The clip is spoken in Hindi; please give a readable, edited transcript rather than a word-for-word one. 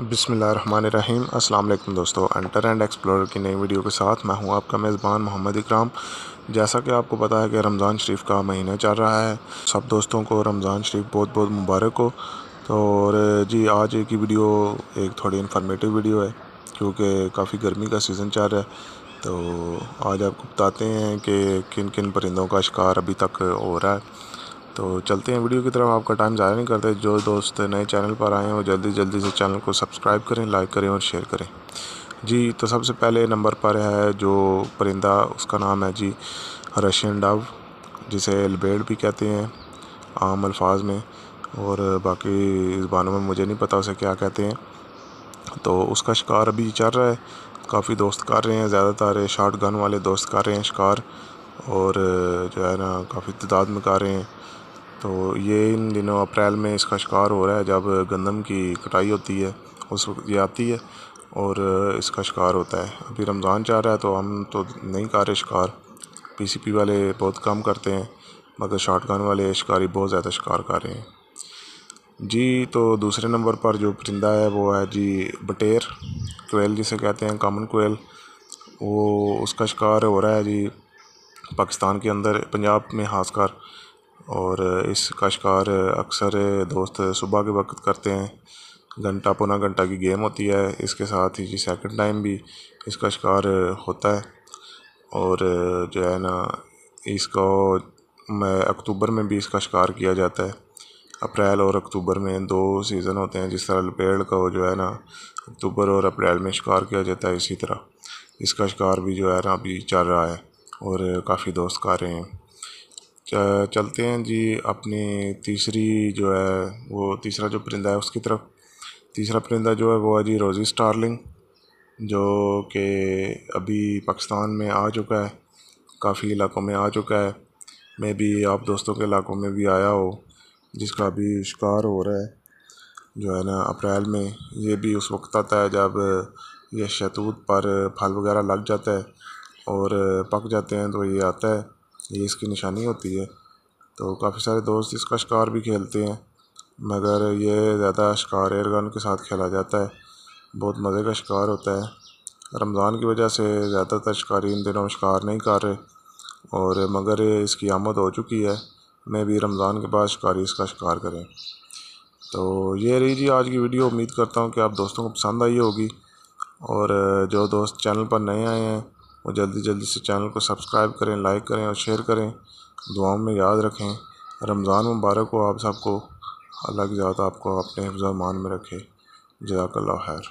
बिस्मिल्लाहिर्रहमानिर्रहीम। अस्सलाम वालेकुम दोस्तों, एंटर एंड एक्सप्लोरर की नई वीडियो के साथ मैं हूं आपका मेज़बान मोहम्मद इकराम। जैसा कि आपको पता है कि रमज़ान शरीफ का महीना चल रहा है, सब दोस्तों को रमज़ान शरीफ बहुत बहुत मुबारक हो। तो और जी आज की वीडियो एक थोड़ी इन्फॉर्मेटिव वीडियो है क्योंकि काफ़ी गर्मी का सीज़न चल रहा है। तो आज आपको बताते हैं कि किन किन परिंदों का शिकार अभी तक हो रहा है। तो चलते हैं वीडियो की तरफ, आपका टाइम ज़ाया नहीं करते। जो दोस्त नए चैनल पर आए हैं वो जल्दी जल्दी से चैनल को सब्सक्राइब करें, लाइक करें और शेयर करें जी। तो सबसे पहले नंबर पर है जो परिंदा, उसका नाम है जी रशियन डव, जिसे लबेड़ भी कहते हैं आम अल्फाज में, और बाकी ज़बानों में मुझे नहीं पता उसे क्या कहते हैं। तो उसका शिकार अभी चल रहा है, काफ़ी दोस्त कर रहे हैं, ज़्यादातर शॉट गन वाले दोस्त कर रहे हैं शिकार, और जो है ना काफ़ी तादाद में कर रहे हैं। तो ये इन दिनों अप्रैल में इसका शिकार हो रहा है, जब गंदम की कटाई होती है उस वक्त ये आती है और इसका शिकार होता है। अभी रमज़ान चल रहा है तो हम तो नहीं कर रहे शिकार, पीसीपी वाले बहुत कम करते हैं, मगर शॉटगन वाले शिकारी बहुत ज़्यादा शिकार कर रहे हैं जी। तो दूसरे नंबर पर जो परिंदा है वो है जी बटेर, कोयल जिसे कहते हैं, कॉमन कोयल। वो उसका शिकार हो रहा है जी पाकिस्तान के अंदर, पंजाब में खासकर, और इसका शिकार अक्सर दोस्त सुबह के वक्त करते हैं। घंटा पौना घंटा की गेम होती है, इसके साथ ही जी सेकंड टाइम भी इसका शिकार होता है। और जो है ना इसको अक्टूबर में भी इसका शिकार किया जाता है। अप्रैल और अक्टूबर में दो सीज़न होते हैं, जिस तरह लपेड़ का जो है ना अक्टूबर और अप्रैल में शिकार किया जाता है, इसी तरह इसका शिकार भी जो है ना अभी चल रहा है और काफ़ी दोस्त कर रहे हैं। चलते हैं जी अपनी तीसरी जो है वो तीसरा जो परिंदा है उसकी तरफ। तीसरा परिंदा जो है वो है जी रोज़ी स्टारलिंग, जो कि अभी पाकिस्तान में आ चुका है, काफ़ी इलाकों में आ चुका है। मे भी आप दोस्तों के इलाकों में भी आया हो, जिसका अभी शिकार हो रहा है जो है ना अप्रैल में। ये भी उस वक्त आता है जब ये शहतूत पर फल वगैरह लग जाता है और पक जाते हैं, तो ये आता है, ये इसकी निशानी होती है। तो काफ़ी सारे दोस्त इसका शिकार भी खेलते हैं, मगर ये ज़्यादा शिकार एयर गन के साथ खेला जाता है, बहुत मज़े का शिकार होता है। रमज़ान की वजह से ज़्यादातर शिकारी इन दिनों शिकार नहीं कर रहे, और मगर इसकी आमद हो चुकी है, मैं भी रमज़ान के बाद शिकारी इसका शिकार करें। तो ये रही जी आज की वीडियो, उम्मीद करता हूँ कि आप दोस्तों को पसंद आई होगी। और जो दोस्त चैनल पर नए आए हैं वो जल्दी जल्दी से चैनल को सब्सक्राइब करें, लाइक करें और शेयर करें। दुआओं में याद रखें। रमज़ान मुबारक हो आप सबको। अल्लाह की ज़ात आपको अपने हिफ्ज़-ओ-अमान में रखे। जज़ाकल्लाह खैर।